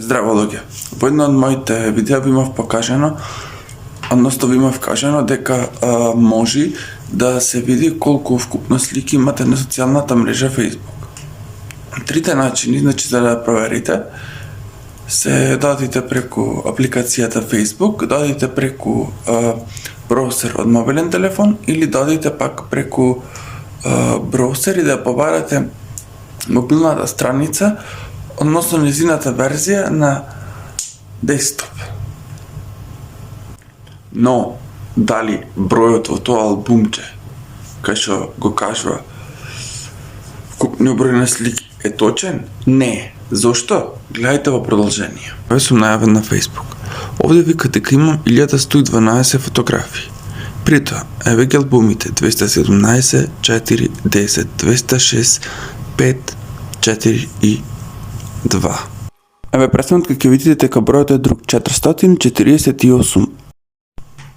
Здраво луѓе. Во едно од моите видеа ви имав покажано, односно ви имав кажано дека може да се види колку вкупно слики имате на социјалната мрежа Facebook. Трите начини, значи за да проверите, се додите преку апликацијата Facebook, додите преку браузер од мобилен телефон или додите пак преку браузер и да побарате мобилната страница, односно незината верзија на десктоп. Но, дали бројот во тоа албумче, кај што го кажува вкупниот број на слики, е точен? Не. Зошто? Гледајте во продолжение. Ве сум најавен на Facebook. Овде вика дека имам 1112 фотографии. При тоа, еве ги албумите 217, 4, 10, 206, 5, 4 и 2. Еве престанот кога ќе видите дека бројот е друг, 448.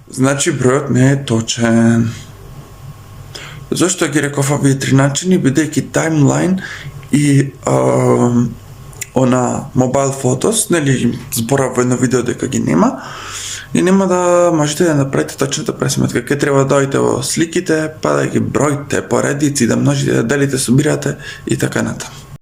Значи бројот не е точен. Зошто ги реков овие три начини, бидејќи таймлайн и она mobile photos, нели зборав во едно видео дека ги нема, и нема да можете да направите точната пресметка. Ке треба да дојдете во сликите, па да ги броите по редици, да множите, да делите, сумирате и така натаму.